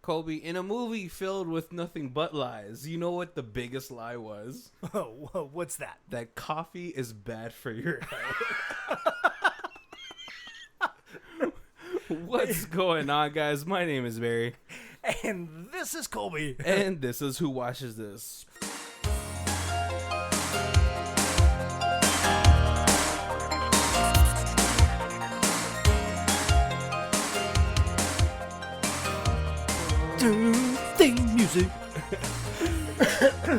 Colby, in a movie filled with nothing but lies, you know what the biggest lie was? Oh, what's that? That coffee is bad for your health. What's going on, guys? My name is Barry. And this is Colby. And this is Who Watches This. Theme music.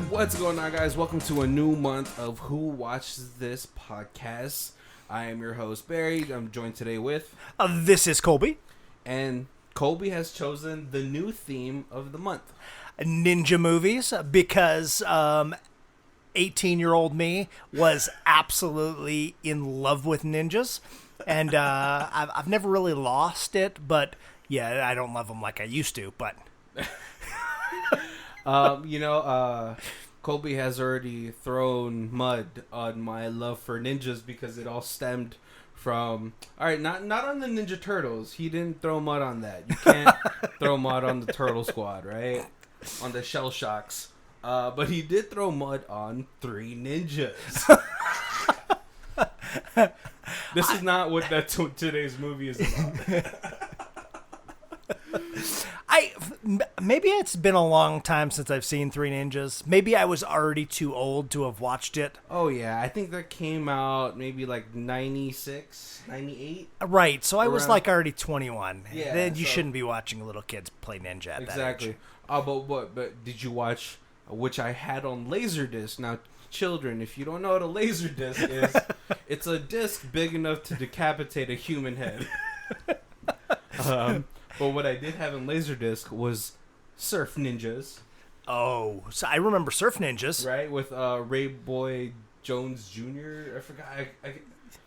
What's going on, guys? Welcome to a new month of Who Watches This podcast. I am your host, Barry. I'm joined today with... This is Colby. And Colby has chosen the new theme of the month. Ninja movies, because 18-year-old me was absolutely in love with ninjas. And I've never really lost it, but yeah, I don't love them like I used to, but... Colby has already thrown mud on my love for ninjas because it all stemmed from... Alright, not on the Ninja Turtles. He didn't throw mud on that. You can't throw mud on the Turtle Squad, right? On the Shell Shocks. But he did throw mud on 3 ninjas. This is not what today's movie is about. Maybe it's been a long time since I've seen 3 Ninjas. Maybe I was already too old to have watched it. Oh, yeah. I think that came out maybe like 96, 98. Right. So I was like already 21. Yeah. Then you shouldn't be watching little kids play ninja at that age. But did you watch, which I had on Laserdisc. Now, children, if you don't know what a Laserdisc is, it's a disc big enough to decapitate a human head. But what I did have in Laserdisc was Surf Ninjas. Oh, so I remember Surf Ninjas. Right, with Ray Boy Jones Jr. I forgot.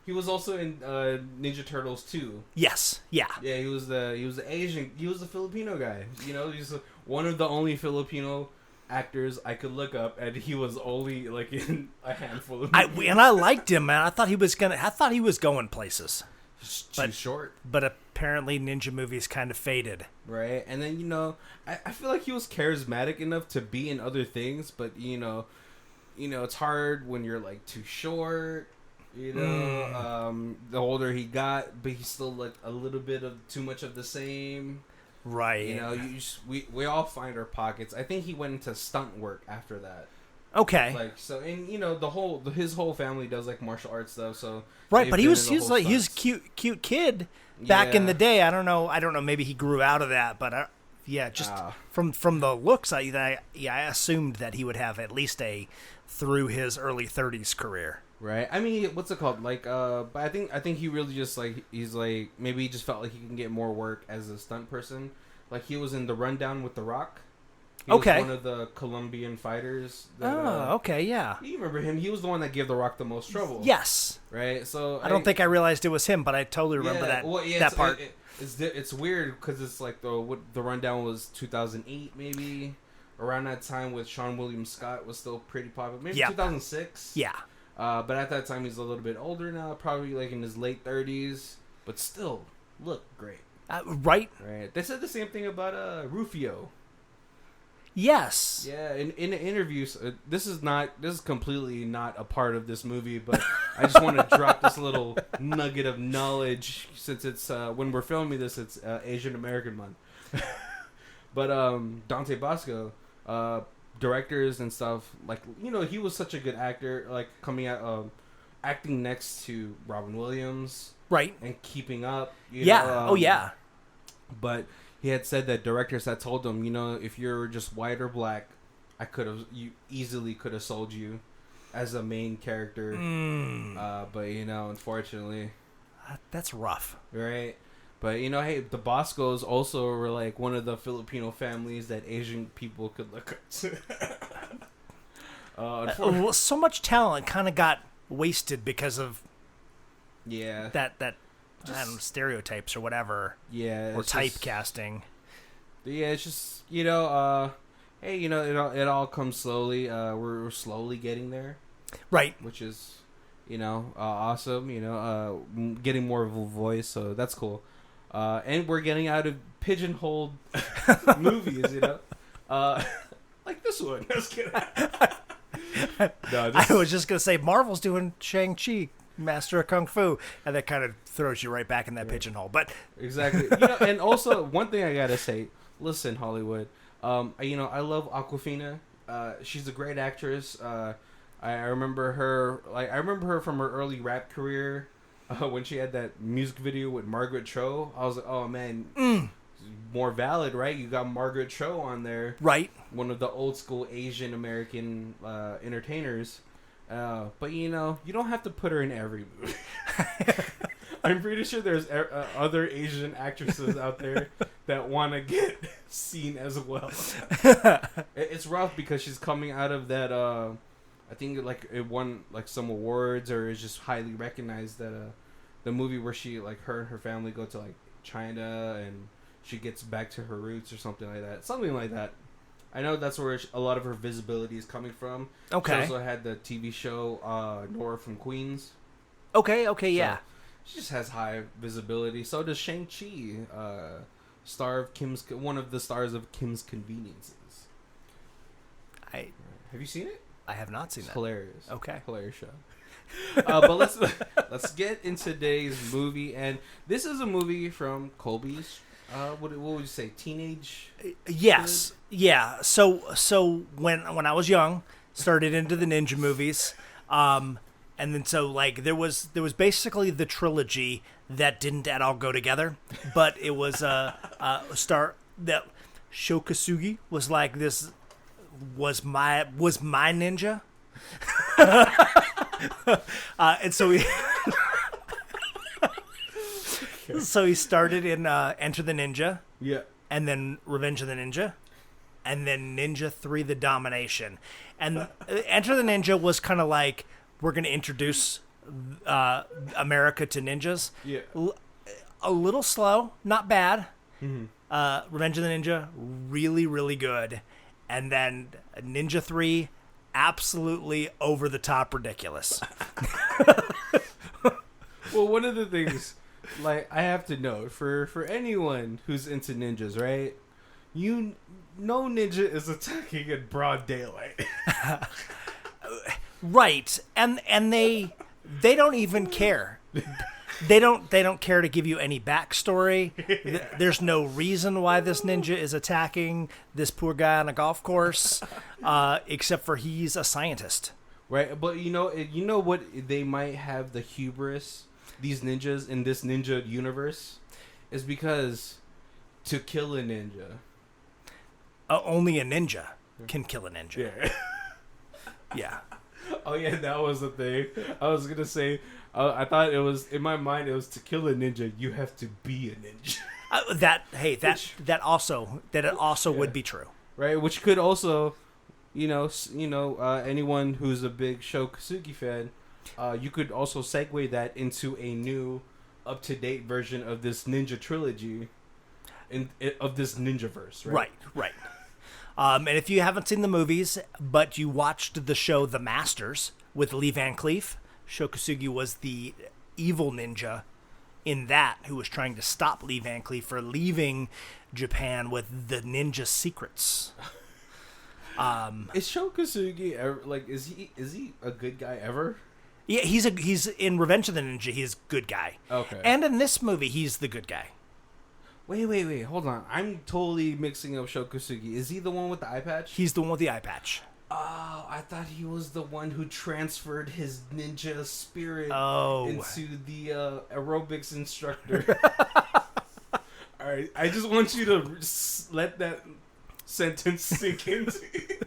He was also in Ninja Turtles 2. Yes, yeah. Yeah, he was the Asian. He was the Filipino guy. You know, he's one of the only Filipino actors I could look up, and he was only like in a handful of movies. And I liked him, man. I thought he was going places. Too short. But apparently ninja movies kind of faded. Right. And then, I feel like he was charismatic enough to be in other things, but, it's hard when you're, like, too short, the older he got, but he's still, like, a little bit of too much of the same. Right. We all find our pockets. I think he went into stunt work after that. Okay. Like, so, and his whole family does like martial arts stuff. So right, but he was a cute kid back in the day. I don't know. Maybe he grew out of that, but from the looks, I assumed that he would have at least through his early 30s career. Right. I mean, what's it called? Like, but I think he really just he's like maybe he just felt like he can get more work as a stunt person. Like he was in The Rundown with The Rock. He was one of the Colombian fighters. Okay, yeah. You remember him? He was the one that gave The Rock the most trouble. Yes. Right? So I don't think I realized it was him, but I totally remember that part. It's weird because it's like the Rundown was 2008 maybe. Around that time with Sean William Scott was still pretty popular. Maybe 2006. Yeah. But at that time he's a little bit older now, probably like in his late 30s, but still look great. Right. They said the same thing about Rufio. Yes. Yeah, in interviews, this is completely not a part of this movie, but I just want to drop this little nugget of knowledge since it's when we're filming this, it's Asian American Month. But Dante Bosco, directors and stuff, like he was such a good actor, like coming out acting next to Robin Williams, right, and keeping up. Yeah. But he had said that directors had told him, if you're just white or black, you easily could have sold you as a main character. But unfortunately, that's rough, right? But hey, the Boscos also were like one of the Filipino families that Asian people could look up to. So much talent kind of got wasted because of that. I don't know, stereotypes or whatever. Yeah. Or typecasting. Yeah, it's just, hey, it all comes slowly. We're slowly getting there. Right. Which is, awesome. Getting more of a voice, so that's cool. And we're getting out of pigeonholed movies, you know. Like this one. Just kidding. I was just gonna say Marvel's doing Shang-Chi, Master of Kung Fu, and that kind of throws you right back in that pigeonhole. But exactly, you know, and also one thing I gotta say, listen, Hollywood, you know, I love Awkwafina. She's a great actress. I remember her, like I remember her from her early rap career, when she had that music video with Margaret Cho. I was like, oh man. More valid, right? You got Margaret Cho on there, right? One of the old school Asian American entertainers. But you know, you don't have to put her in every movie. I'm pretty sure there's other Asian actresses out there that want to get seen as well. It's rough because she's coming out of that. I think like it won like some awards or is just highly recognized. That the movie where she like her and her family go to like China and she gets back to her roots or something like that. Something like that. I know that's where a lot of her visibility is coming from. Okay. She also had the TV show Nora from Queens. Okay, yeah. She just has high visibility. So does Shang-Chi, one of the stars of Kim's Conveniences. Have you seen it? I have not seen that. Hilarious. Okay. Hilarious show. But let's get into today's movie. And this is a movie from Colby's what would you say, teenage? Yes, kid? Yeah. So when I was young, started into the ninja movies, and then so like there was basically the trilogy that didn't at all go together, but it was a star that SHO Kosugi was like this was my ninja, and so we. So he started in Enter the Ninja. Yeah. And then Revenge of the Ninja. And then Ninja 3, The Domination. And Enter the Ninja was kind of like, we're going to introduce America to ninjas. Yeah. A little slow, not bad. Mm-hmm. Revenge of the Ninja, really, really good. And then Ninja 3, absolutely over-the-top ridiculous. Well, one of the things... Like, I have to note, for anyone who's into ninjas, right? You know ninja is attacking in broad daylight. Right. And they don't even care. They don't care to give you any backstory. Yeah. There's no reason why this ninja is attacking this poor guy on a golf course, except for he's a scientist. Right, but you know what? They might have the hubris, these ninjas in this ninja universe, is because to kill a ninja, only a ninja can kill a ninja. Yeah. Yeah. Oh yeah, that was the thing. I was gonna say, I thought it was in my mind. It was to kill a ninja, you have to be a ninja. That also would be true, right? Which could also, anyone who's a big SHO Kosugi fan. You could also segue that into a new, up-to-date version of this ninja trilogy, of this ninjaverse, right? Right. And if you haven't seen the movies, but you watched the show The Masters with Lee Van Cleef, SHO Kosugi was the evil ninja in that who was trying to stop Lee Van Cleef for leaving Japan with the ninja secrets. Is SHO Kosugi ever, is he a good guy ever? Yeah, he's in Revenge of the Ninja. He's a good guy. Okay. And in this movie, he's the good guy. Wait, hold on. I'm totally mixing up SHO Kosugi. Is he the one with the eye patch? He's the one with the eye patch. Oh, I thought he was the one who transferred his ninja spirit into the aerobics instructor. All right, I just want you to let that sentence sink into you.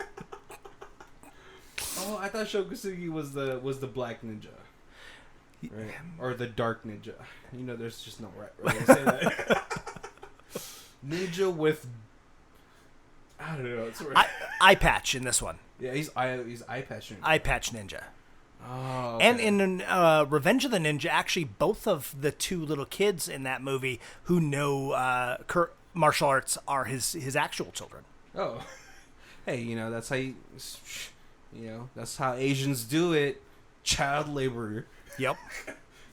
Oh, I thought SHO Kosugi was the black ninja, right? Or the dark ninja. There's just no right way to say that. Ninja with, I don't know. It's eye patch in this one. Yeah, he's eye patch ninja. Eye patch ninja. Oh, okay. And in Revenge of the Ninja, actually, both of the two little kids in that movie who know martial arts are his actual children. Oh, hey, that's how that's how Asians do it. Child labor. Yep.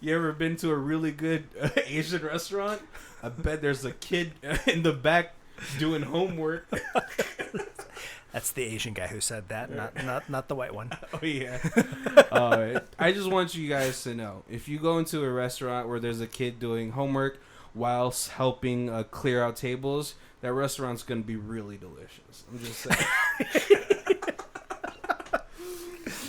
You ever been to a really good Asian restaurant? I bet there's a kid in the back doing homework. That's the Asian guy who said that, not the white one. Oh, yeah. I just want you guys to know, if you go into a restaurant where there's a kid doing homework whilst helping clear out tables, that restaurant's going to be really delicious. I'm just saying.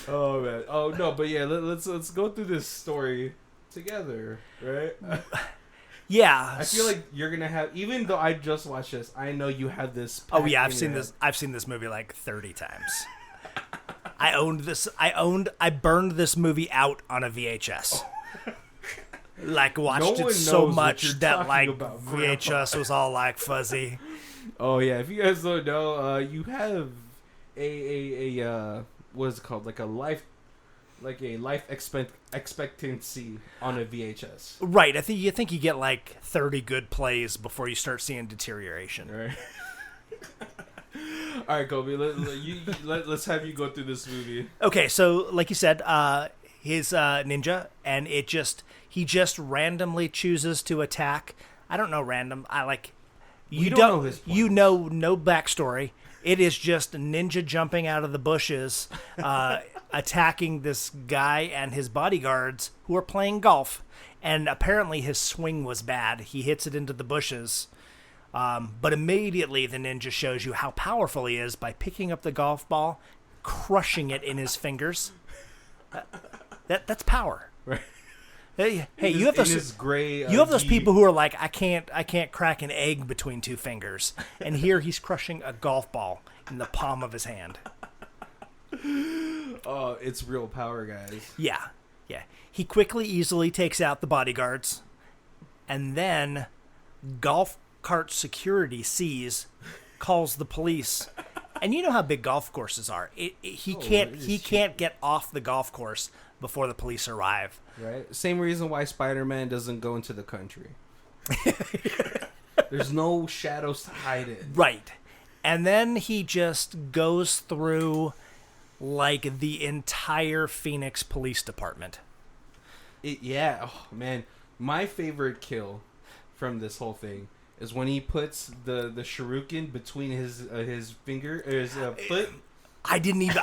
Oh, man. Oh, no, but yeah, let's go through this story together, right? Yeah. I feel like you're gonna have, even though I just watched this, I know you have this. Oh yeah, I've seen this movie like 30 times. I burned this movie out on a VHS. Like watched it so much that like VHS was all like fuzzy. Oh yeah, if you guys don't know, you have a what is it called? Like a life expectancy on a VHS. Right. I think you get like 30 good plays before you start seeing deterioration. Right. All right, Kobe. Let's have you go through this movie. Okay, so like you said, he's ninja, and he just randomly chooses to attack. I don't know random. You don't know his plans. You know no backstory. It is just a ninja jumping out of the bushes, attacking this guy and his bodyguards who are playing golf. And apparently his swing was bad. He hits it into the bushes. But immediately the ninja shows you how powerful he is by picking up the golf ball, crushing it in his fingers. That's power. Right. Hey, you have those people who are like, I can't crack an egg between two fingers, and here he's crushing a golf ball in the palm of his hand. Oh, it's real power, guys. Yeah. He easily takes out the bodyguards, and then golf cart security calls the police, and you know how big golf courses are. He can't get off the golf course before the police arrive. Right. Same reason why Spider-Man doesn't go into the country. There's no shadows to hide in. Right. And then he just goes through like the entire Phoenix Police Department. Oh man, my favorite kill from this whole thing is when he puts the shuriken between his foot. I didn't even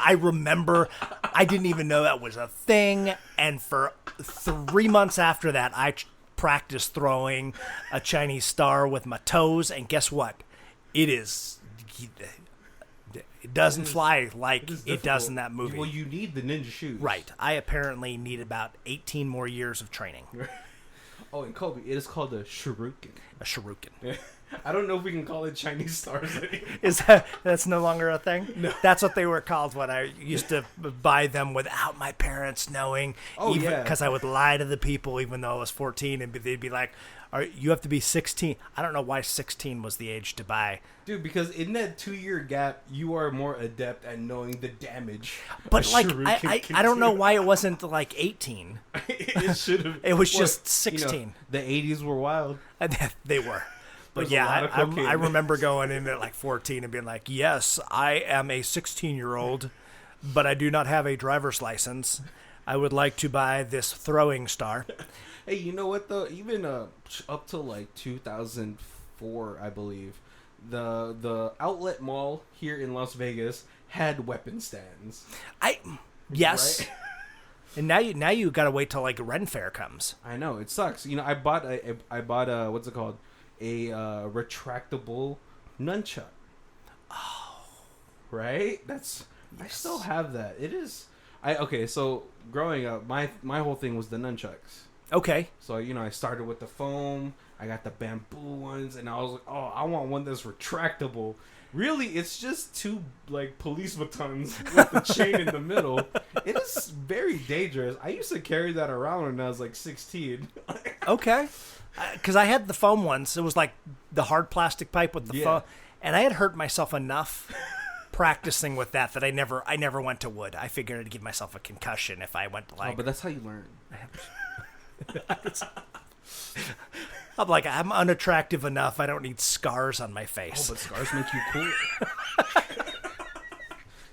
know that was a thing. And for 3 months after that, I practiced throwing a Chinese star with my toes. And guess what? It doesn't fly like it does in that movie. Well, you need the ninja shoes. Right. I apparently need about 18 more years of training. Oh, and Kobe, it is called a shuriken. A shuriken. Yeah. I don't know if we can call it Chinese stars anymore. That's no longer a thing? No. That's what they were called when I used to buy them without my parents knowing. Oh, yeah. Because I would lie to the people even though I was 14, and they'd be like, you have to be 16. I don't know why 16 was the age to buy. Dude, because in that 2-year gap, you are more adept at knowing the damage. But like, I don't know why it wasn't like 18. It should have. It was just 16. You know, the 80s were wild. They were. But yeah, I remember going in at like 14 and being like, yes, I am a 16-year-old, but I do not have a driver's license. I would like to buy this throwing star. Hey, you know what though? Even up to like 2004, I believe, the outlet mall here in Las Vegas had weapon stands. Yes. Right? And now you gotta wait till like Ren Fair comes. I know, it sucks. You know, I bought a what's it called? A retractable nunchuck. Oh, right. I still have that. It is. So growing up, my whole thing was the nunchucks. Okay. So I started with the foam. I got the bamboo ones, and I was like, oh, I want one that's retractable. Really, it's just two like police batons with the chain in the middle. It is very dangerous. I used to carry that around when I was like 16. Okay. Because I had the foam ones. It was like the hard plastic pipe with the foam. And I had hurt myself enough practicing with that I never went to wood. I figured I'd give myself a concussion if I went to like... Oh, but that's how you learn. I'm like, I'm unattractive enough. I don't need scars on my face. Oh, but scars make you cool.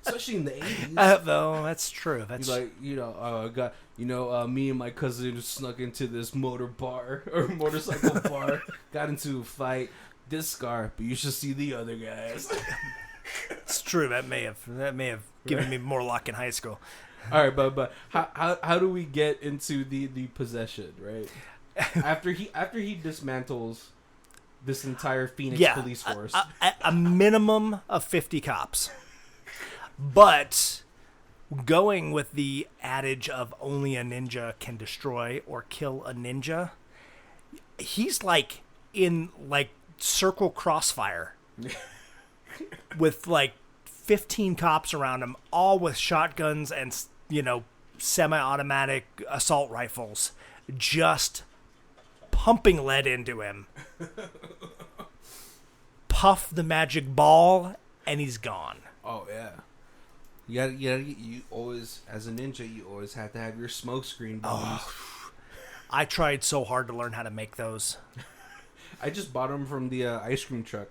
So especially in the 80s. No, that's true. That's like, me and my cousin snuck into this motorcycle bar, got into a fight. This scar, but you should see the other guys. It's true. That may have given me more luck in high school. All right, but how do we get into the possession, right? After he dismantles this entire Phoenix police force, a minimum of 50 cops, but going with the adage of only a ninja can destroy or kill a ninja, he's like in like circle crossfire with like 15 cops around him, all with shotguns and, semi-automatic assault rifles, just pumping lead into him. Puff the magic ball, and he's gone. Oh yeah, you always, as a ninja, you always have to have your smoke screen bombs. I tried so hard to learn how to make those. I just bought them from the ice cream truck.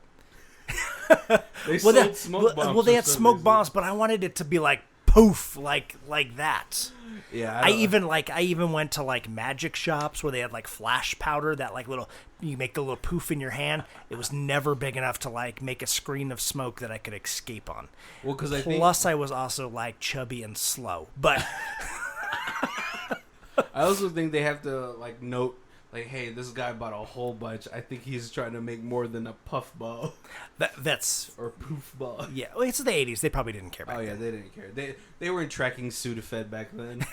They sold smoke bombs. Well, they had smoke bombs, but I wanted it to be like poof, like that. Yeah, I even went to like magic shops where they had like flash powder that like you make the little poof in your hand. It was never big enough to like make a screen of smoke that I could escape on. Well, because I was also like chubby and slow, but I also think they have to like note. Like, hey, this guy bought a whole bunch. I think he's trying to make more than a puff ball. That's or poof ball. Yeah, well, it's the 80s. They probably didn't care back then. They didn't care. They weren't tracking Sudafed back then.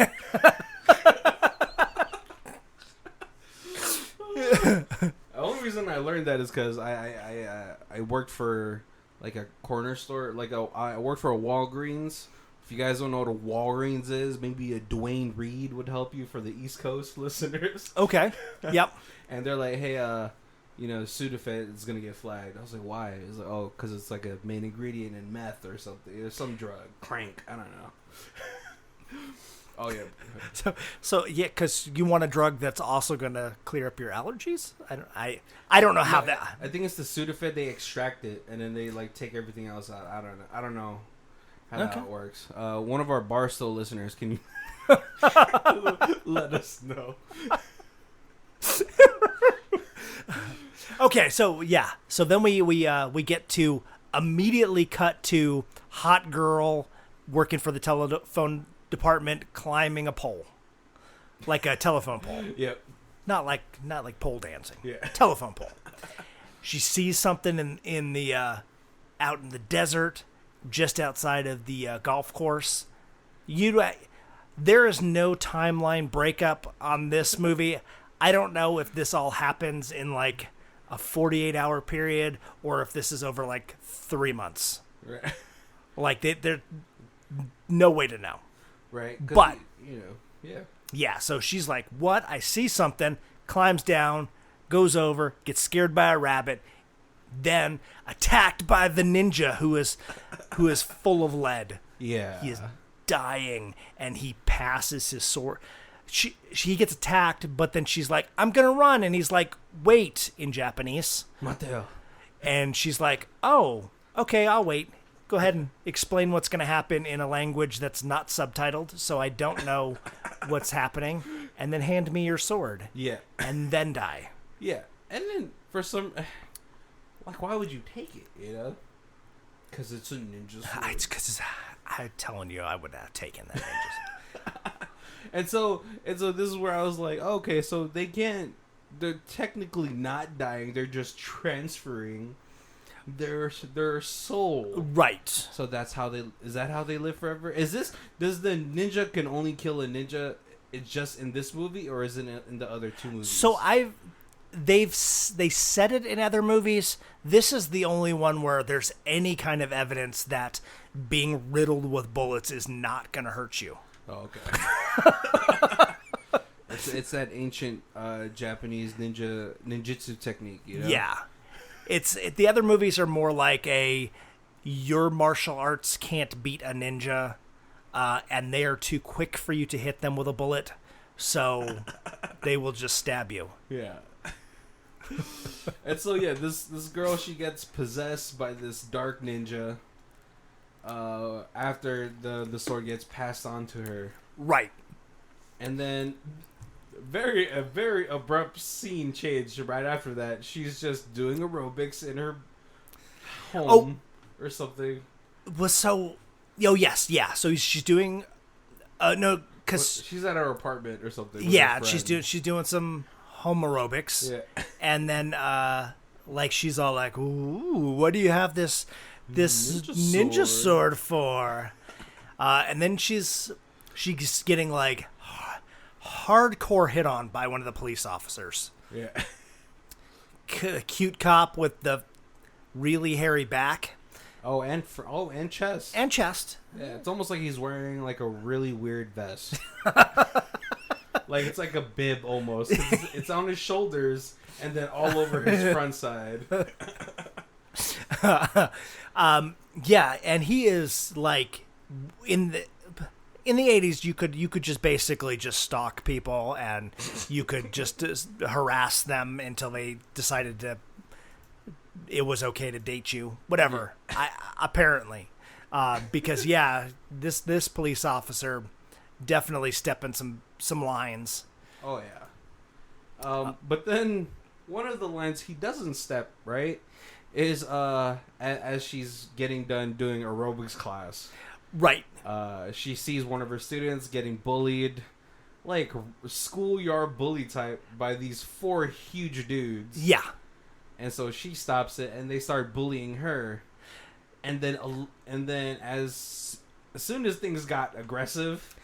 The only reason I learned that is because I worked for like a corner store. I worked for a Walgreens. If you guys don't know what a Walgreens is, maybe a Dwayne Reed would help you for the East Coast listeners. Okay. Yep. And they're like, hey, Sudafed is going to get flagged. I was like, why? It's like, oh, because it's like a main ingredient in meth or something. There's some drug. Crank. I don't know. Oh, yeah. So yeah, because you want a drug that's also going to clear up your allergies? I don't know how that... I think it's the Sudafed. They extract it, and then they like take everything else out. I don't know how that works. One of our Barstool listeners, can you let us know? Okay, so yeah, so then we get to immediately cut to hot girl working for the telephone department climbing a pole, like a telephone pole. Yep. Not like pole dancing. Yeah. Telephone pole. She sees something in the out in the desert, just outside of the golf course. There is no timeline breakup on this movie. I don't know if this all happens in like a 48-hour period or if this is over like 3 months. Right. Like there's no way to know. Right. But yeah. Yeah. So she's like, "What? I see something." Climbs down, goes over, gets scared by a rabbit. Then attacked by the ninja who is full of lead. Yeah. He is dying and he passes his sword. She gets attacked, but then she's like, "I'm going to run." And he's like, "Wait," in Japanese. Mateo. And she's like, "Oh, okay, I'll wait. Go ahead and explain what's going to happen in a language that's not subtitled, so I don't know what's happening. And then hand me your sword." Yeah. And then die. Yeah. And then for some... Like, why would you take it, Because it's a ninja sword. It's because I'm telling you, I would have taken that ninja. And so this is where I was like, okay, so they're technically not dying, they're just transferring their soul. Right. So is that how they live forever? Does the ninja can only kill a ninja, it's just in this movie, or is it in the other two movies? So they said it in other movies. This is the only one where there's any kind of evidence that being riddled with bullets is not going to hurt you. Oh, okay. it's that ancient Japanese ninjutsu technique, Yeah. The other movies are more like your martial arts can't beat a ninja, and they are too quick for you to hit them with a bullet, so they will just stab you. Yeah. And so, yeah, this girl, she gets possessed by this dark ninja, after the sword gets passed on to her. Right. And then a very abrupt scene change right after that. She's just doing aerobics in her home or something. So she's doing no, because she's at her apartment or something. Yeah, she's doing some home aerobics. Yeah. And then like she's all like, "Ooh, what do you have this ninja sword for?" And then she's getting like hardcore hit on by one of the police officers. Yeah. Cute cop with the really hairy back. And chest. And chest. Yeah, it's almost like he's wearing like a really weird vest. Like it's like a bib almost. It's on his shoulders and then all over his front side. Yeah, and he is like in the 80s you could just basically just stalk people and you could just harass them until they decided it was okay to date you, whatever. Apparently, because this police officer definitely stepping some lines. Oh yeah. But then one of the lines he doesn't step, right, is as she's getting done doing aerobics class. Right. She sees one of her students getting bullied, like schoolyard bully type, by these 4 huge dudes. Yeah. And so she stops it, and they start bullying her. And then as soon as things got aggressive,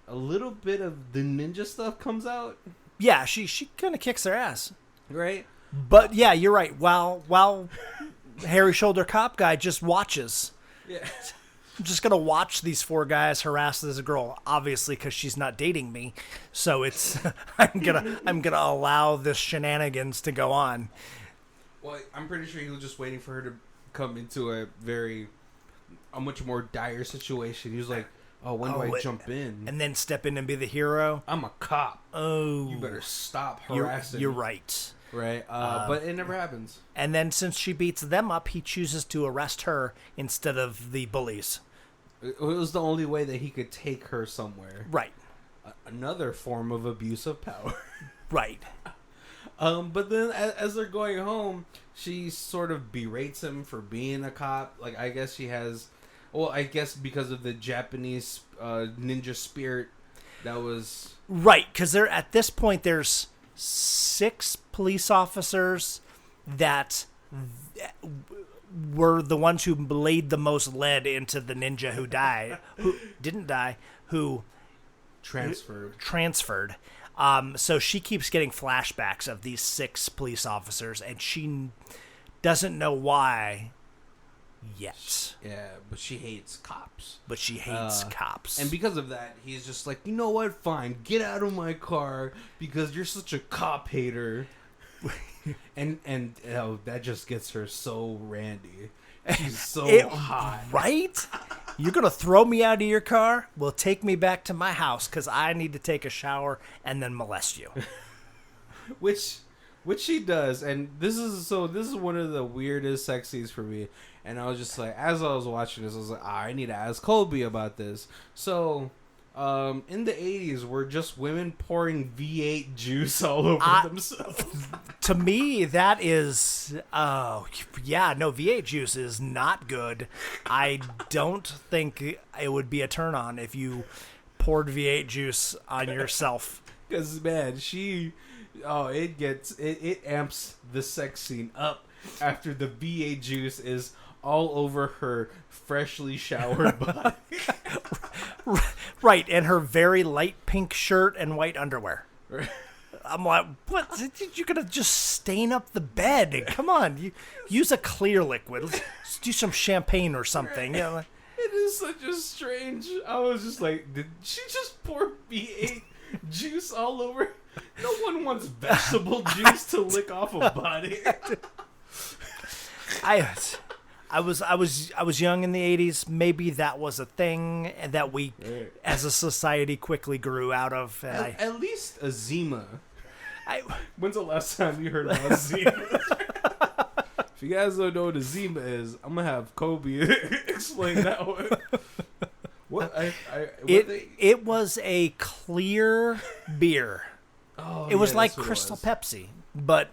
a little bit of the ninja stuff comes out. Yeah, she kind of kicks their ass, right? But yeah, you're right. While hairy shoulder cop guy just watches. Yeah. I'm just gonna watch these 4 guys harass this girl, obviously, because she's not dating me. So it's I'm gonna allow this shenanigans to go on. Well, I'm pretty sure he was just waiting for her to come into a much more dire situation. He was like, "Oh, when do I jump in?" And then step in and be the hero. I'm a cop. Oh, you better stop harassing. You're right. Right, but it never happens. And then since she beats them up, he chooses to arrest her instead of the bullies. It was the only way that he could take her somewhere. Right. Another form of abuse of power. Right. But then as they're going home, she sort of berates him for being a cop. Like, I guess she has... Well, I guess because of the Japanese ninja spirit that was... Right, because at this point there's 6 police officers that were the ones who laid the most lead into the ninja who didn't die, who transferred. So she keeps getting flashbacks of these 6 police officers, and she doesn't know why yet. Yeah, but she hates cops. Cops. And because of that, he's just like, you know what? Fine, get out of my car because you're such a cop hater. and that just gets her so randy. She's so hot. Right? You're going to throw me out of your car? Well, take me back to my house because I need to take a shower and then molest you. Which she does. And this is one of the weirdest sex scenes for me. And I was just like, as I was watching this, I was like, I need to ask Colby about this. So, in the 80s, were just women pouring V8 juice all over themselves? To me, that is... V8 juice is not good. I don't think it would be a turn-on if you poured V8 juice on yourself. Because, man, it amps the sex scene up after the V8 juice is all over her freshly showered body. Right, and her very light pink shirt and white underwear. Right. I'm like, what? You're going to just stain up the bed. Come on. You use a clear liquid. Let's do some champagne or something. Right. You know? It is such a strange... I was just like, did she just pour V8 juice all over? No one wants vegetable juice to lick off a body. I was young in the 80s. Maybe that was a thing that we, as a society, quickly grew out of. And at least a Zima. When's the last time you heard about Zima? If you guys don't know what a Zima is, I'm gonna have Kobe explain that one. It was a clear beer. Oh, it was yeah, like Crystal Pepsi, but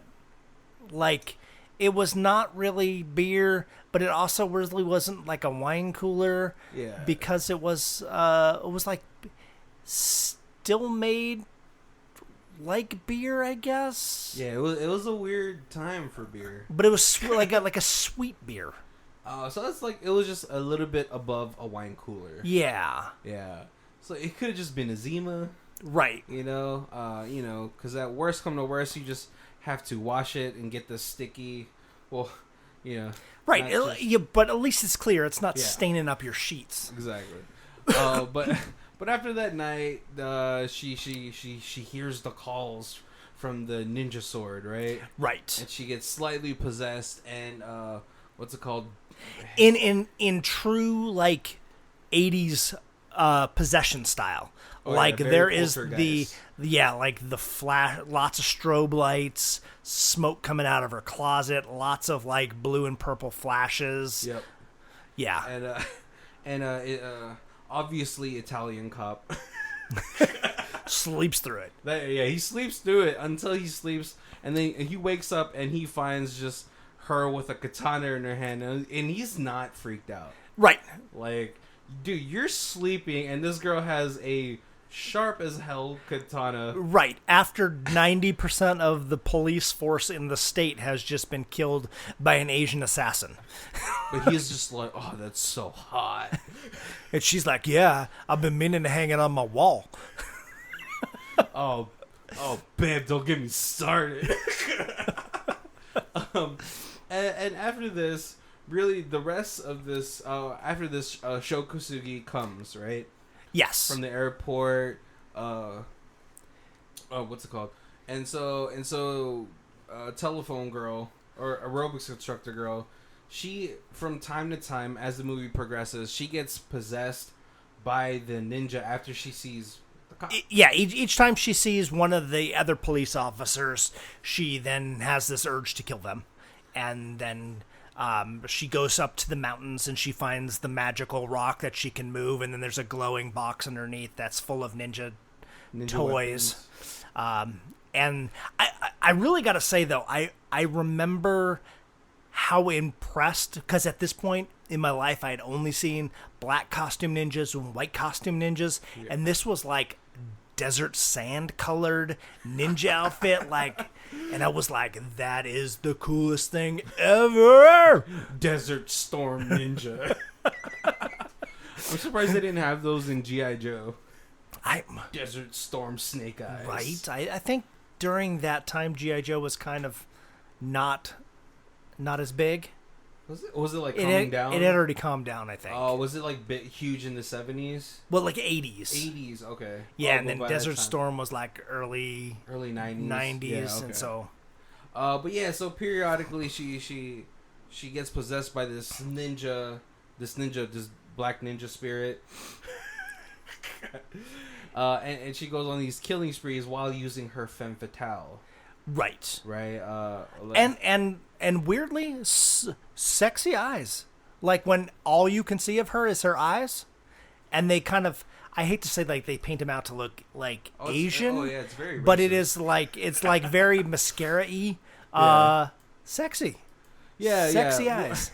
like it was not really beer, but it also really wasn't like a wine cooler. Yeah. Because it was like still made like beer, I guess. Yeah, it was a weird time for beer. But it was like a sweet beer. So it's like it was just a little bit above a wine cooler. Yeah. Yeah. So it could have just been a Zima. Right. Because at worst come to worst, you just have to wash it and get the sticky. Well, Right. But at least it's clear. It's not staining up your sheets. Exactly. But after that night, she hears the calls from the ninja sword, right? Right. And she gets slightly possessed, and what's it called? In true like 80s possession style. There is the flash, lots of strobe lights, smoke coming out of her closet, lots of like blue and purple flashes. Yep. Yeah. And obviously Italian cop sleeps through it. He sleeps through it until he sleeps, and then he wakes up and he finds just her with a katana in her hand, and he's not freaked out. Right. Like, dude, you're sleeping, and this girl has a sharp as hell katana. Right. After 90% of the police force in the state has just been killed by an Asian assassin. But he's just like, oh, that's so hot. And she's like, yeah, I've been meaning to hang it on my wall. Oh, babe, don't get me started. And after this, really, the rest of this, after this, SHO Kosugi comes, right? Yes. From the airport. What's it called? And so, telephone girl or aerobics instructor girl, she, from time to time, as the movie progresses, she gets possessed by the ninja after she sees the cop. Each time she sees one of the other police officers, she then has this urge to kill them. And then she goes up to the mountains and she finds the magical rock that she can move, and then there's a glowing box underneath that's full of ninja toys. And I really got to say, though, I remember how impressed, because at this point in my life I had only seen black costume ninjas and white costume ninjas, and this was like desert sand colored ninja outfit, and I was like, that is the coolest thing ever. Desert Storm Ninja. I'm surprised they didn't have those in G.I. Joe. Desert Storm Snake Eyes. Right. I think during that time G.I. Joe was kind of not as big. Was it like calming down? It had already calmed down, I think. Oh, was it like huge in the 70s? Well, like 80s. 80s, okay. Yeah, and then Desert Storm was like early 90s. Yeah, okay. And so. But yeah, so periodically she gets possessed by this black ninja spirit. And she goes on these killing sprees while using her femme fatale. Right. Right. And weirdly, sexy eyes. Like when all you can see of her is her eyes, and they kind of, I hate to say, like they paint them out to look like Asian. Oh yeah, it's very racist. But it's like very mascara-y. Sexy. Yeah, sexy eyes.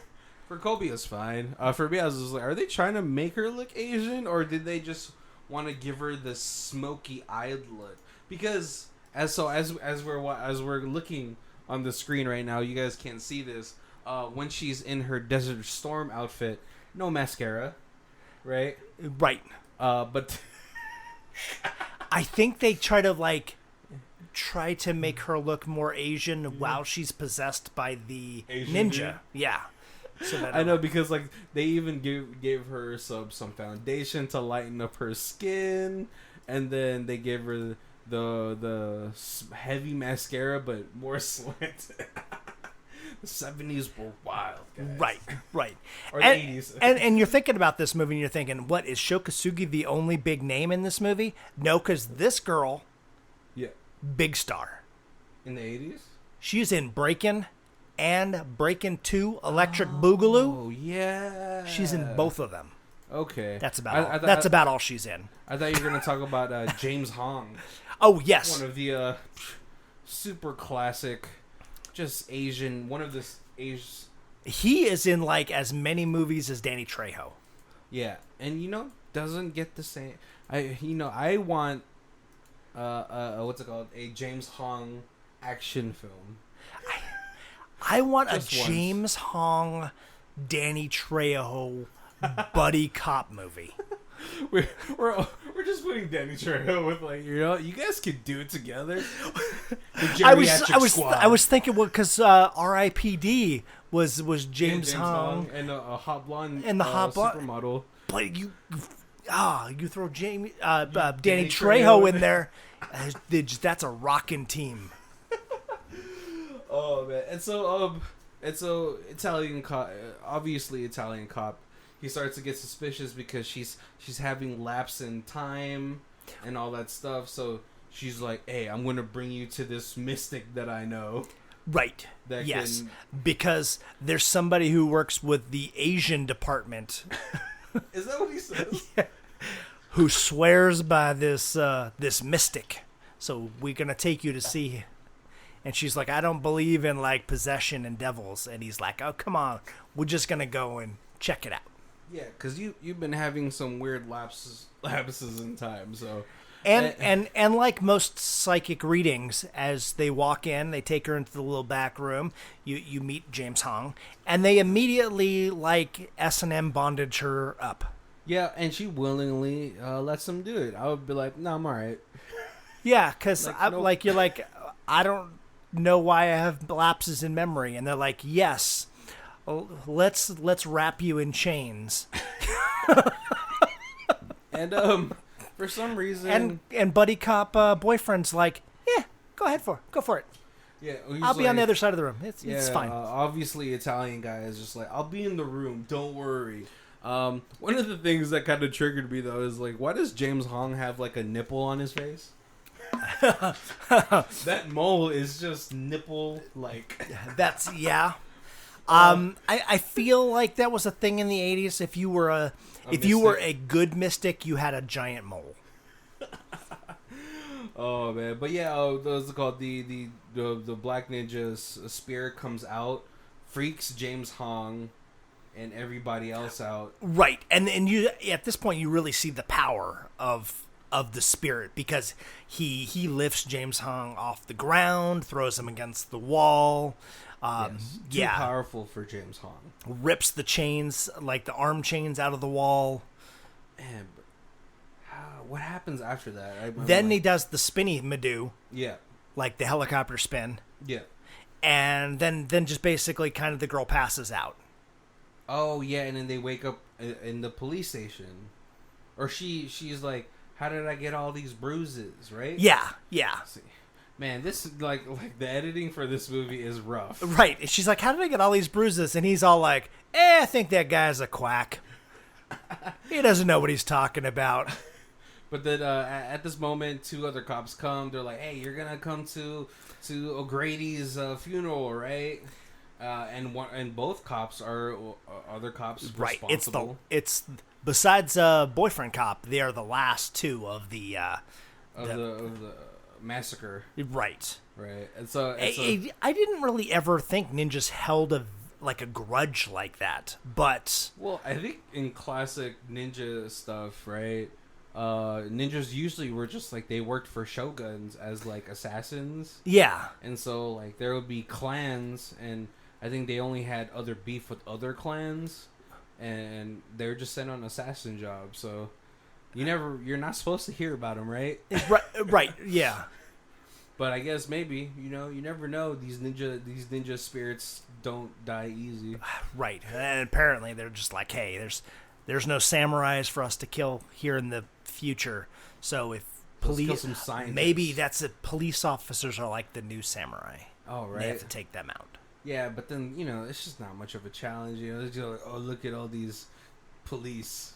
For Kobe, it's fine. For me, I was just like, are they trying to make her look Asian, or did they just want to give her the smoky eyed look? Because as we're looking on the screen right now, you guys can't see this. When she's in her Desert Storm outfit, no mascara, right? Right. But I think they try to make her look more Asian while she's possessed by the Asian ninja. dude? Yeah. So that I know, because like they even gave her some foundation to lighten up her skin, and then they gave her the heavy mascara, but more slanted. The 70s were wild, guys. Right. Or the 80s. and you're thinking about this movie and you're thinking, what, is SHO Kosugi the only big name in this movie? No, because this girl, big star. In the 80s? She's in Breakin' and Breakin' 2 Electric Boogaloo. Oh, yeah. She's in both of them. Okay. That's about all she's in. I thought you were going to talk about James Hong. Oh, yes. One of the super classic, just Asian, He is in, like, as many movies as Danny Trejo. Yeah. And, doesn't get the same... I want, what's it called? A James Hong action film. I want a James Hong, Danny Trejo buddy cop movie. We're just putting Danny Trejo with, like, you guys could do it together. I was thinking, well, because R.I.P.D. was James Hong and a hot blonde supermodel. But you throw Danny Trejo in there. That's a rockin' team. Oh man! And so Italian cop, obviously Italian cop. He starts to get suspicious because she's having lapse in time and all that stuff. So she's like, "Hey, I'm going to bring you to this mystic that I know." Right. Because there's somebody who works with the Asian department. Is that what he says? Yeah. Who swears by this mystic. So we're going to take you to see. And she's like, I don't believe in, like, possession and devils. And he's like, oh, come on. We're just going to go and check it out. Yeah, because you've been having some weird lapses in time, so... And like most psychic readings, as they walk in, they take her into the little back room. You meet James Hong, and they immediately, like, S&M bondage her up. Yeah, and she willingly lets them do it. I would be like, no, I'm all right. Yeah, because you're like, I don't know why I have lapses in memory, and they're like, yes, let's wrap you in chains. And for some reason, and buddy cop boyfriend's like, yeah, go for it. Yeah, I'll be on the other side of the room. It's fine. Obviously, Italian guy is just like, I'll be in the room. Don't worry. One of the things that kind of triggered me though is like, why does James Hong have like a nipple on his face? That mole is just nipple like. That's I feel like that was a thing in the 80s. If you were a good mystic, you had a giant mole. Oh man, but yeah, those are called the Black Ninja's spirit comes out, freaks James Hong and everybody else out. Right, and you at this point you really see the power of the spirit, because he lifts James Hong off the ground, throws him against the wall. Too powerful for James Hong. Rips the chains, like the arm chains, out of the wall. Man, what happens after that? Then he does the spinny Madoo. Yeah. Like the helicopter spin. Yeah. And then just basically kind of the girl passes out. Oh, yeah, and then they wake up in the police station. Or she's like, how did I get all these bruises, right? Yeah. See. Man, this like the editing for this movie is rough. Right. She's like, how did I get all these bruises? And he's all like, I think that guy's a quack. He doesn't know what he's talking about. But then at this moment, two other cops come. They're like, hey, you're going to come to O'Grady's funeral, right? And both cops are other cops right. responsible. It's besides boyfriend cop, they are the last two of the massacre. Right. And so I didn't really ever think ninjas held a grudge like that, but I think in classic ninja stuff, right? Ninjas usually were just like they worked for shoguns as like assassins. Yeah. And so like there would be clans, and I think they only had other beef with other clans, and they were just sent on assassin jobs. So you're not supposed to hear about them, right? Right. Yeah. But I guess maybe, you never know. These ninja spirits don't die easy. Right. And apparently they're just like, hey, there's no samurais for us to kill here in the future. So if police, maybe that's it. Police officers are like the new samurai. Oh, right. They have to take them out. Yeah, but then, it's just not much of a challenge. It's just like, oh, look at all these police.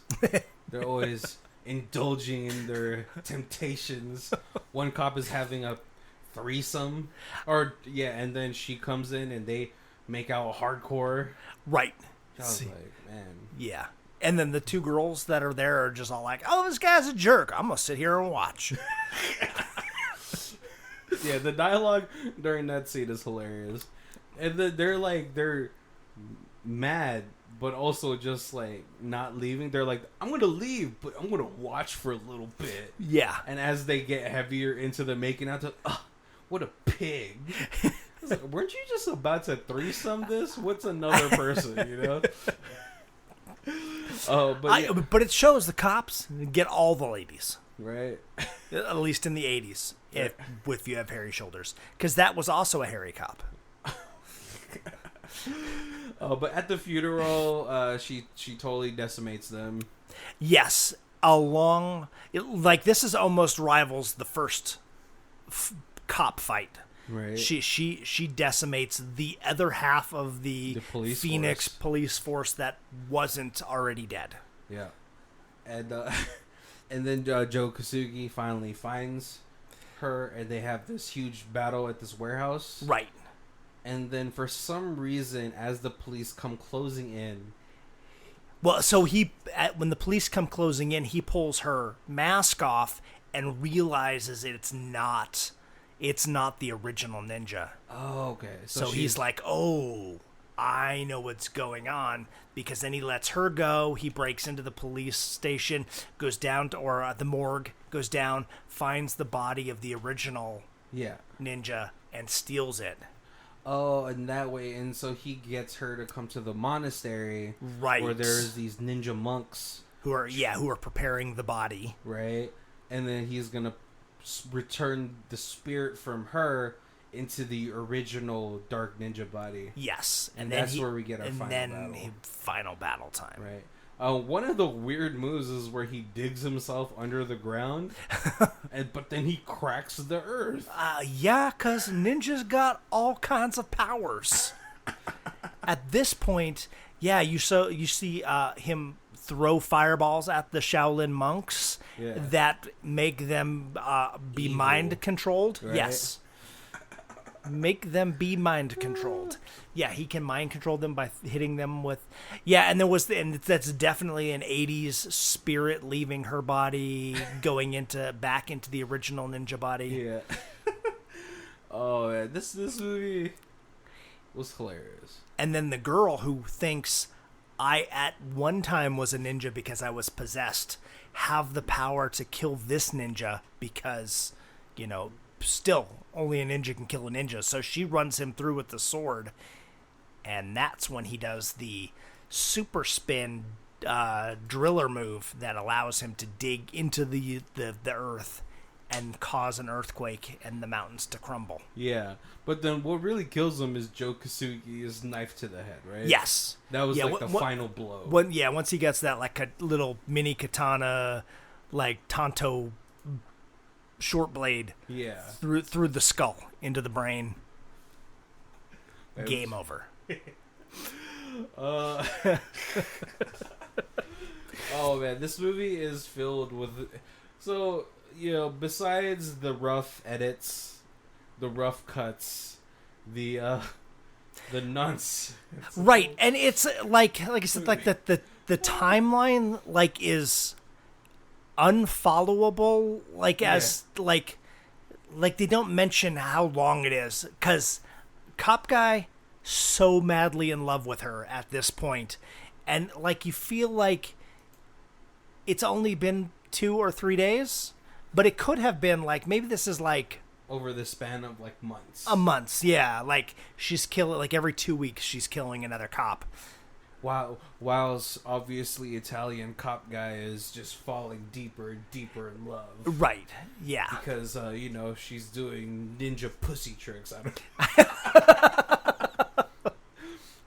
They're always indulging in their temptations. One cop is having a threesome, and then she comes in and they make out hardcore. Right. I was like, man. Yeah. And then the two girls that are there are just all like, oh, this guy's a jerk. I'm going to sit here and watch. Yeah, the dialogue during that scene is hilarious. And they're mad, but also just like not leaving. They're like, I'm going to leave, but I'm going to watch for a little bit. Yeah. And as they get heavier into the making out, what a pig. I was like, weren't you just about to threesome this? What's another person, you know? Oh, but it shows the cops get all the ladies, right? At least in the 80s, if you have hairy shoulders, because that was also a hairy cop. But at the funeral, she totally decimates them. Yes, this is almost rivals the first cop fight. Right. She decimates the other half of the Phoenix police force that wasn't already dead. Yeah, and then Joe Kosugi finally finds her, and they have this huge battle at this warehouse. Right. And then for some reason, as the police come closing in, well, so when the police come closing in, he pulls her mask off and realizes it's not the original ninja. Oh, okay. So he's like, oh, I know what's going on, because then he lets her go. He breaks into the police station, goes down to the morgue, goes down, finds the body of the original ninja, and steals it. Oh, and that way, and so he gets her to come to the monastery, right? Where there's these ninja monks who are preparing the body, right? And then he's gonna return the spirit from her into the original dark ninja body. Yes, and that's where we get our final battle time. Right. One of the weird moves is where he digs himself under the ground, but then he cracks the earth. Yeah, because ninjas got all kinds of powers. At this point, you see him throw fireballs at the Shaolin monks that make them be evil. Mind controlled. Right? Yes. Make them be mind controlled. Yeah, he can mind control them by hitting them with. Yeah, and that's definitely an 80s spirit leaving her body, going back into the original ninja body. Yeah. Oh man, this movie was hilarious. And then the girl who thinks I at one time was a ninja because I was possessed, have the power to kill this ninja because, still only a ninja can kill a ninja. So she runs him through with the sword, and that's when he does the super spin driller move that allows him to dig into the earth and cause an earthquake and the mountains to crumble. Yeah, but then what really kills him is Joe Kosugi's knife to the head, right? Yes. That was the final blow. Once he gets that like a little mini katana, like Tonto short blade through the skull into the brain. Game over. Oh man, this movie is filled with besides the rough edits, the rough cuts, the nonsense. Right, and it's like I said, like the timeline is unfollowable, like they don't mention how long it is, because Cop Guy so madly in love with her at this point, and you feel like it's only been 2 or 3 days, but it could have been maybe this is over the span of months. Months, yeah. She's killing every 2 weeks she's killing another cop. Wow, whilst obviously Italian Cop Guy is just falling deeper and deeper in love. Right, yeah. Because, she's doing ninja pussy tricks.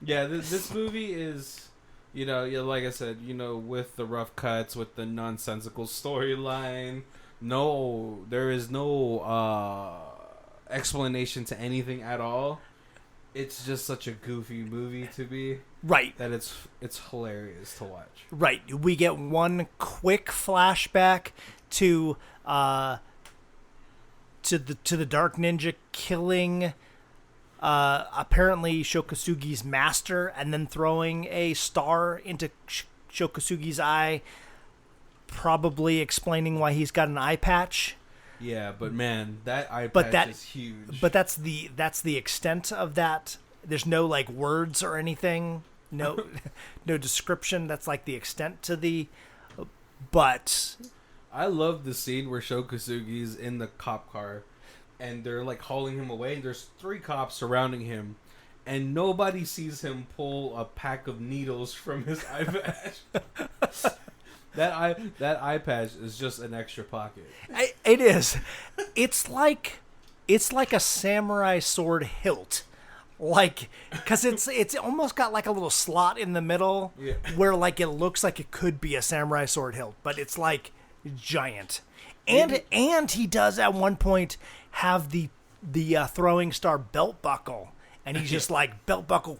Yeah, this movie is, like I said, with the rough cuts, with the nonsensical storyline. No, there is no explanation to anything at all. It's just such a goofy movie to me. Right. That it's hilarious to watch. Right. We get one quick flashback to the Dark Ninja killing apparently SHO Kosugi's master, and then throwing a star into SHO Kosugi's eye, probably explaining why he's got an eye patch. Yeah, but man, that eye patch is huge. But that's the extent of that. There's no like words or anything. No no description. That's like the extent to the. But I love the scene where SHO Kosugi's in the cop car, and they're like hauling him away. And there's 3 cops surrounding him, and nobody sees him pull a pack of needles from his eye patch. That eye patch is just an extra pocket. It is. It's like a samurai sword hilt, like because it's almost got like a little slot in the middle where like it looks like it could be a samurai sword hilt, but it's like giant. And he does at one point have the throwing star belt buckle, and he's just like belt buckle,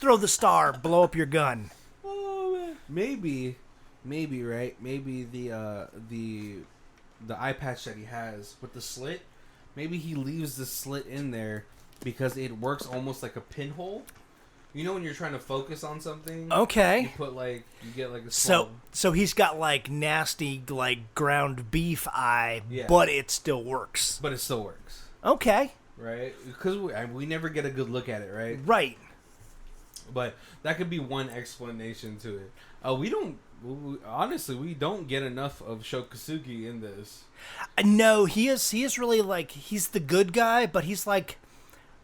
throw the star, blow up your gun. Oh man, maybe right? Maybe the eye patch that he has with the slit, maybe he leaves the slit in there because it works almost like a pinhole. You know when you're trying to focus on something? Okay. You put like you get like a small... So he's got like nasty like ground beef eye, but it still works. But it still works. Okay. Right? Because we never get a good look at it, right? Right. But that could be one explanation to it. Honestly, we don't get enough of SHO Kosugi in this. No, he is really like he's the good guy, but he's like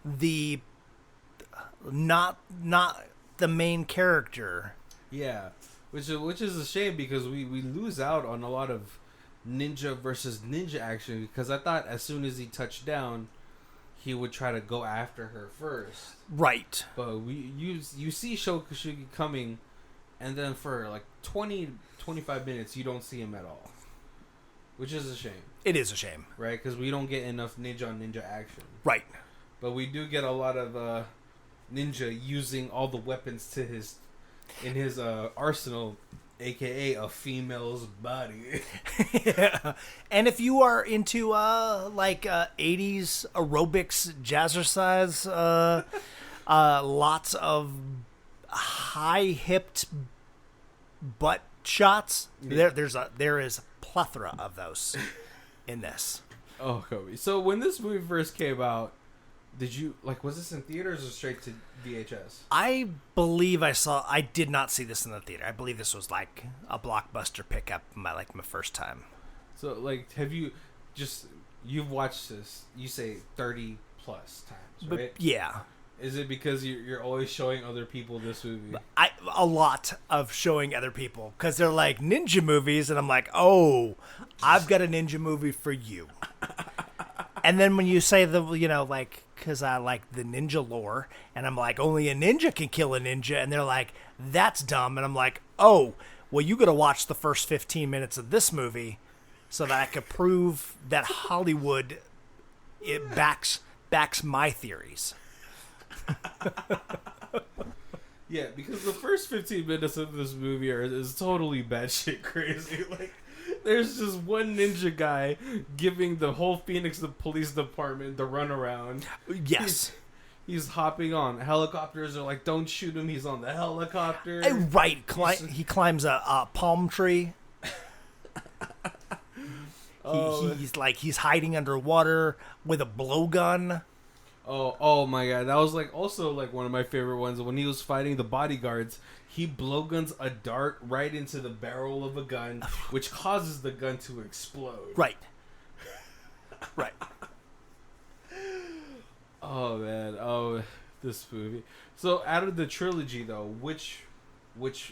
the not the main character. Yeah, which is a shame because we lose out on a lot of ninja versus ninja action because I thought as soon as he touched down, he would try to go after her first. Right. But you see SHO Kosugi coming. And then for like 20-25 minutes, you don't see him at all. Which is a shame. It is a shame. Right? Because we don't get enough ninja on ninja action. Right. But we do get a lot of ninja using all the weapons in his arsenal, a.k.a. a female's body. Yeah. And if you are into 80s aerobics jazzercise, lots of high-hipped butt shots. Yeah. There is a plethora of those in this. Oh, Kobe. So when this movie first came out, was this in theaters or straight to VHS? I did not see this in the theater. I believe this was like a Blockbuster pickup my first time. So like you've watched this, you say 30 plus times, right? But yeah. Is it because you're always showing other people this movie? A lot of showing other people because they're like ninja movies, and I'm like, oh, I've got a ninja movie for you. And then when you say because I like the ninja lore, and I'm like, only a ninja can kill a ninja, and they're like, that's dumb, and I'm like, oh, well, you got to watch the first 15 minutes of this movie so that I could prove that Hollywood backs my theories. Yeah, because the first 15 minutes of this movie is totally batshit crazy. Like, there's just one ninja guy giving the whole Phoenix Police Department the runaround. Yes. He's hopping on helicopters. They're like, don't shoot him. He's on the helicopter. Right. He climbs a palm tree. He's hiding underwater with a blowgun. Oh my god, that was also one of my favorite ones. When he was fighting the bodyguards, he blowguns a dart right into the barrel of a gun, which causes the gun to explode. Right. Oh man, this movie. So out of the trilogy though, which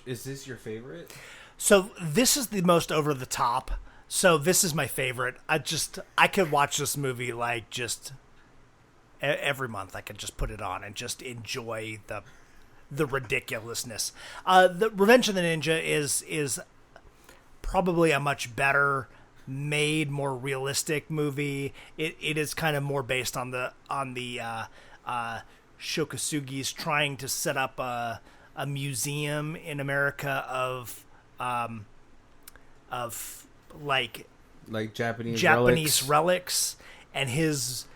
is this your favorite? So this is the most over the top. So this is my favorite. I could watch this movie every month. I could just put it on and just enjoy the ridiculousness. The Revenge of the Ninja is probably a much better made, more realistic movie. It is kind of more based on the SHO Kosugi's trying to set up a museum in America of Japanese relics, and his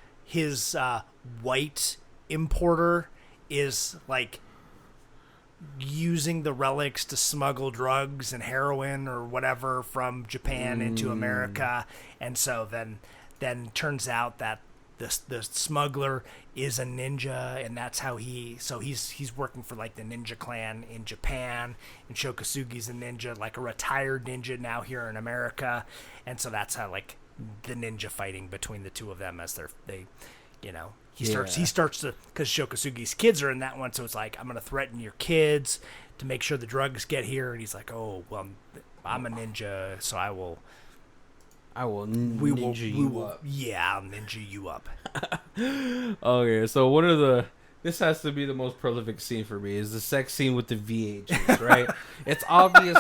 white importer is like using the relics to smuggle drugs and heroin or whatever from Japan into America, and so then turns out that the smuggler is a ninja, and that's how he's working for like the ninja clan in Japan, and SHO Kosugi's a ninja, like a retired ninja now here in America, and so that's how like the ninja fighting between the two of them as they he starts to, because SHO Kosugi's kids are in that one, so it's like, I'm going to threaten your kids to make sure the drugs get here, and he's like, oh, well, I'm a ninja, so I will ninja you up. Yeah, I'll ninja you up. Okay, so this has to be the most prolific scene for me, is the sex scene with the V8 juice, right? It's obvious.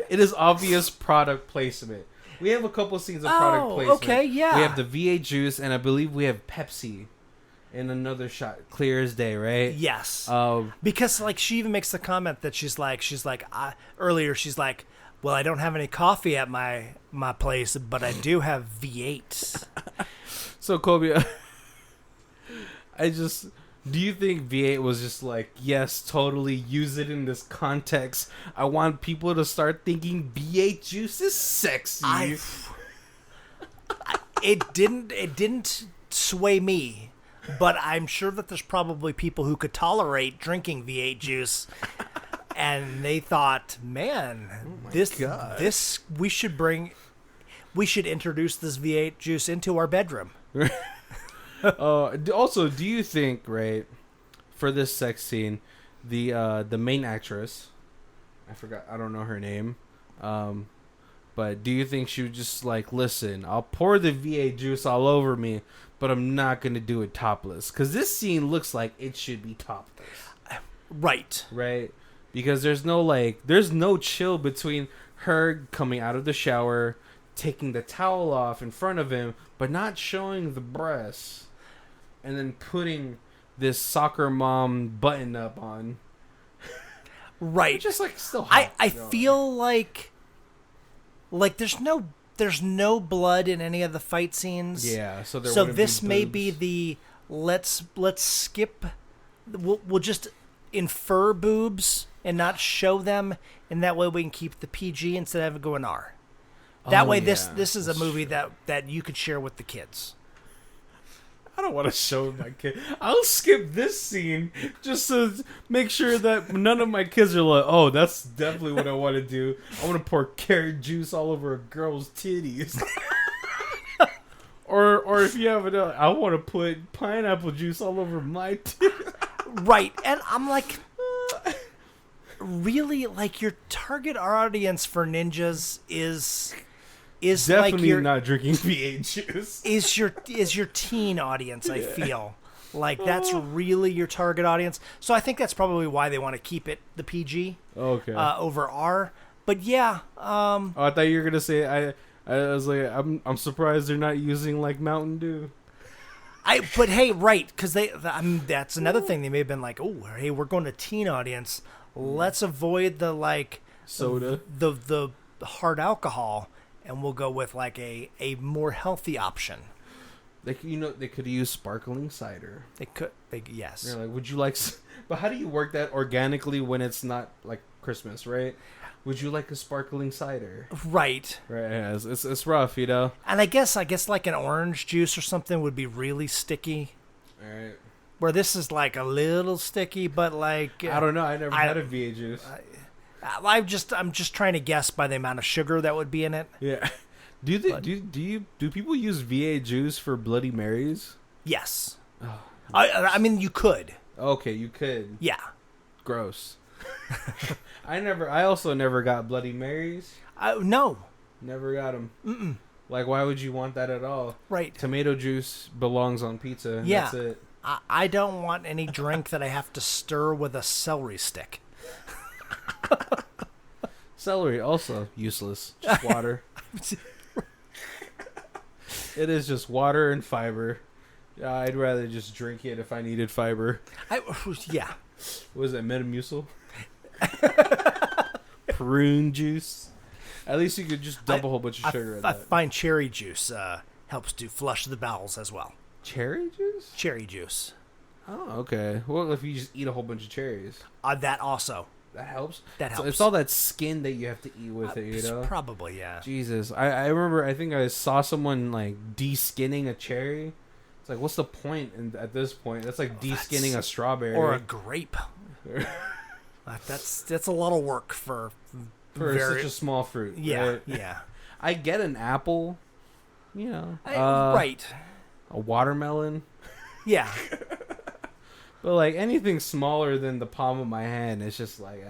It is obvious product placement. We have a couple scenes of product placement. Okay, yeah. We have the V8 juice, and I believe we have Pepsi in another shot, clear as day, right? Yes. Because like she even makes the comment that she's like earlier she's like, well, I don't have any coffee at my place, but I do have V8. So Kobe, do you think V8 was just like, yes, totally use it in this context? I want people to start thinking V8 juice is sexy. It didn't sway me. But I'm sure that there's probably people who could tolerate drinking V8 juice, and they thought, man, we should introduce this V8 juice into our bedroom. Also, do you think, right, for this sex scene, the main actress, I don't know her name, but do you think she would just like, listen, I'll pour the V8 juice all over me, but I'm not going to do it topless? Because this scene looks like it should be topless. Right. Right? Because there's no chill between her coming out of the shower, taking the towel off in front of him, but not showing the breasts, and then putting this soccer mom button up on. Right. Just like still hot. I feel like there's no blood in any of the fight scenes. Yeah, so this may be the let's skip. We'll just infer boobs and not show them, and that way we can keep the PG instead of going R. That way, this is a movie that you could share with the kids. I don't want to show my kid. I'll skip this scene just to make sure that none of my kids are like, oh, that's definitely what I want to do. I want to pour carrot juice all over a girl's titties. or if you have it, I want to put pineapple juice all over my titties. Right, and I'm like, really, like your target audience for ninjas is definitely like not drinking V8 juice. Is your teen audience? I feel like that's really your target audience. So I think that's probably why they want to keep it the PG over R. But yeah, I thought you were gonna say I was like I'm surprised they're not using like Mountain Dew. But hey, right? Because that's another thing. They may have been like, oh, hey, we're going to teen audience. Let's avoid the like soda, the hard alcohol. And we'll go with like a more healthy option. They could use sparkling cider. Yes. They're like, would you like? But how do you work that organically when it's not like Christmas, right? Would you like a sparkling cider? Right. Right. Yeah, it's rough, you know. And I guess like an orange juice or something would be really sticky. All right. Where this is like a little sticky, but like I don't know. I never had a V8 juice. I'm just trying to guess by the amount of sugar that would be in it. Yeah. Do people use V8 juice for Bloody Marys? Yes. Oh. I mean, you could. Okay, you could. Yeah. Gross. I also never got Bloody Marys. No. Never got them. Mm-mm. Like, why would you want that at all? Right. Tomato juice belongs on pizza. Yeah. That's it. I don't want any drink that I have to stir with a celery stick. Celery, also useless. Just water. It is just water and fiber. I'd rather just drink it if I needed fiber. Yeah. What is that, Metamucil? Prune juice. At least you could just dump a whole bunch of sugar in that. I find cherry juice helps to flush the bowels as well. Cherry juice? Cherry juice. Oh, okay. Well, if you just eat a whole bunch of cherries. That also. That helps. That helps. So it's all that skin that you have to eat with it, you know? Probably, yeah. Jesus. I remember, I think I saw someone, like, de-skinning a cherry. It's like, what's the point at this point? That's like de-skinning a strawberry. Or a grape. That's a lot of work for such a small fruit. Yeah, right? yeah. I get an apple, you know. Right. A watermelon. Yeah. But, like, anything smaller than the palm of my hand, it's just like,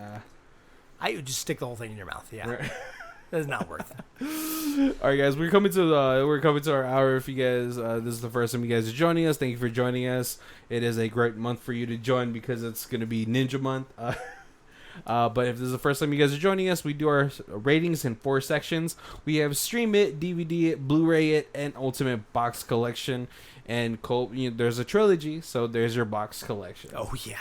I would just stick the whole thing in your mouth, yeah. Right. That's not worth it. All right, guys, we're coming to our hour. If you guys, this is the first time you guys are joining us, thank you for joining us. It is a great month for you to join because it's going to be Ninja Month. But if this is the first time you guys are joining us, we do our ratings in 4 sections. We have Stream It, DVD It, Blu-ray It, and Ultimate Box Collection. And there's a trilogy, so there's your box collection. Oh, yeah.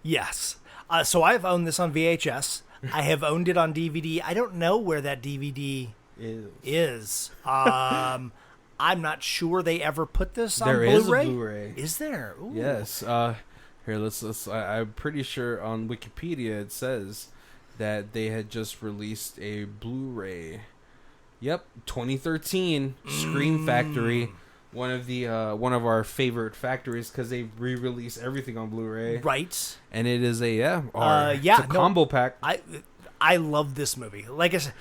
Yes. So I've owned this on VHS. I have owned it on DVD. I don't know where that DVD is. I'm not sure they ever put this on Blu-ray. There is a Blu-ray. Is there? Ooh. Yes. Here, let's. I'm pretty sure on Wikipedia it says that they had just released a Blu-ray. Yep, 2013 Scream Factory. One of our favorite factories because they re-release everything on Blu-ray. Right. And it is a combo pack. I love this movie. Like I said,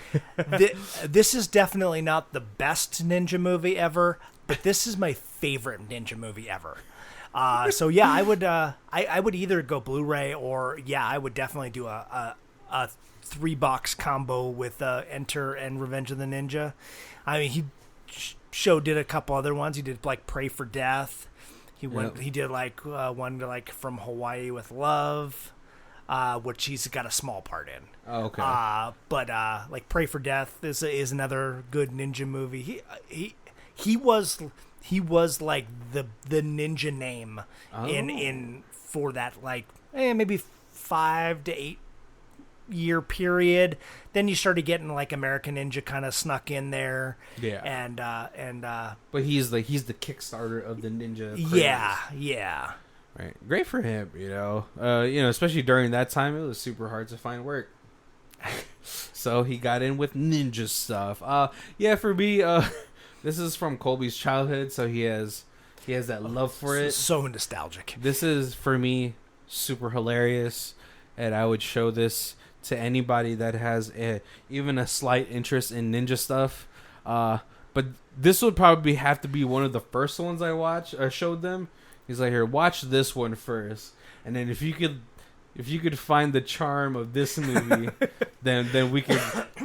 this is definitely not the best ninja movie ever, but this is my favorite ninja movie ever. So yeah, I would either go Blu-ray or I would definitely do a 3-box combo with Enter and Revenge of the Ninja. I mean, SHO did a couple other ones. He did like Pray for Death. He did like one like From Hawaii with Love, which he's got a small part in. Oh, okay. But like Pray for Death is another good ninja movie. He was like the ninja name in for that like maybe 5 to 8 year period. Then you started getting like American Ninja kind of snuck in there. Yeah. And but he's the Kickstarter of the ninja craze. Yeah. Right. Great for him, you know. Especially during that time it was super hard to find work. So he got in with ninja stuff. For me, this is from Colby's childhood, so he has that love for it. So nostalgic. This is for me super hilarious, and I would show this to anybody that has even a slight interest in ninja stuff. But this would probably have to be one of the first ones I showed them. He's like, here, watch this one first, and then if you could find the charm of this movie, then we could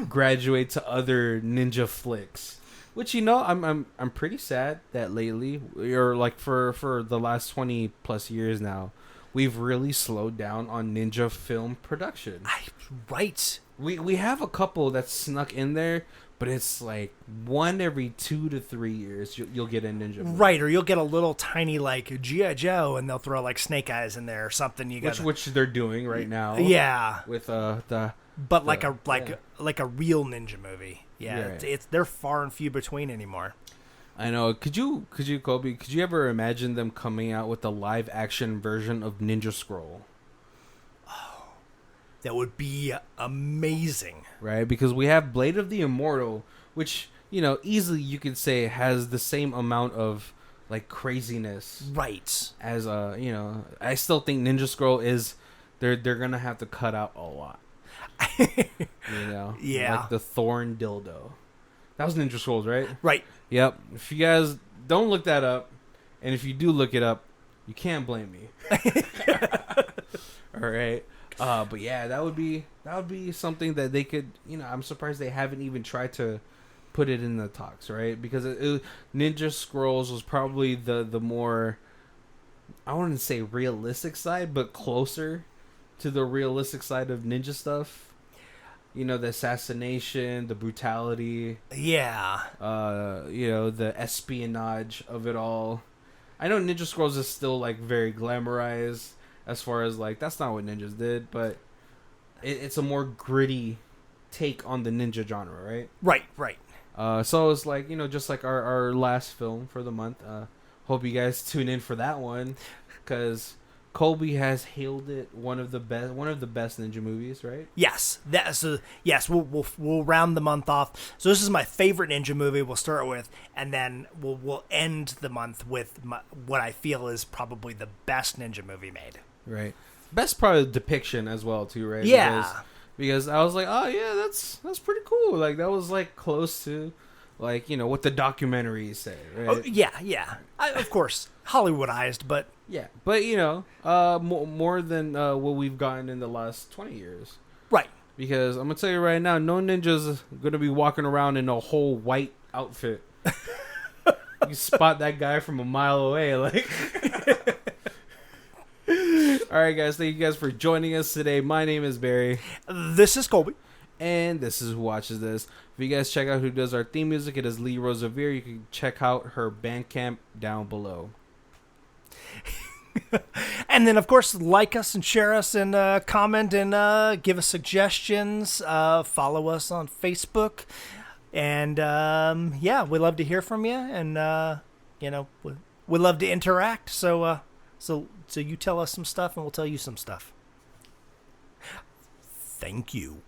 graduate to other ninja flicks. Which I'm pretty sad that lately, or like for the last 20 plus years now, we've really slowed down on ninja film production. Right. We have a couple that snuck in there, but it's like one every 2 to 3 years you'll get a ninja movie. Right, or you'll get a little tiny like G.I. Joe, and they'll throw like Snake Eyes in there or something. Which they're doing right now. Yeah. With a real ninja movie. Yeah, it's they're far and few between anymore. I know. Could you, Kobe? Could you ever imagine them coming out with a live action version of Ninja Scroll? Oh, that would be amazing, right? Because we have Blade of the Immortal, which easily you could say has the same amount of like craziness, right? As I still think Ninja Scroll is they're gonna have to cut out a lot. Yeah, like the thorn dildo. That was Ninja Scrolls, right? Right. Yep. If you guys don't look that up, and if you do look it up, you can't blame me. All right. But yeah, that would be something that they could. I'm surprised they haven't even tried to put it in the talks, right? Because Ninja Scrolls was probably the more, I wouldn't say realistic side, but closer to the realistic side of ninja stuff. The assassination, the brutality. Yeah. The espionage of it all. I know Ninja Scrolls is still like very glamorized as far as like that's not what ninjas did, but it's a more gritty take on the ninja genre, right? Right. So it's like just like our last film for the month, hope you guys tune in for that one, because Colby has hailed it one of the best ninja movies, right? Yes, we'll round the month off. So this is my favorite ninja movie. We'll start with, and then we'll end the month with what I feel is probably the best ninja movie made. Right, best probably depiction as well too, right? Yeah, because I was like, oh yeah, that's pretty cool. Like that was like close to, like, you know, what the documentaries say, right? Oh, yeah. Of course, Hollywoodized, but. Yeah, but, you know, more than what we've gotten in the last 20 years. Right. Because I'm going to tell you right now, no ninja's going to be walking around in a whole white outfit. You spot that guy from a mile away. Like. All right, guys. Thank you guys for joining us today. My name is Barry. This is Colby. And this is Who Watches This. If you guys check out who does our theme music, it is Lee Rosevere. You can check out her Bandcamp down below. And then, of course, like us and share us and comment and give us suggestions. Follow us on Facebook. And, we love to hear from you. And, we love to interact. So you tell us some stuff and we'll tell you some stuff. Thank you.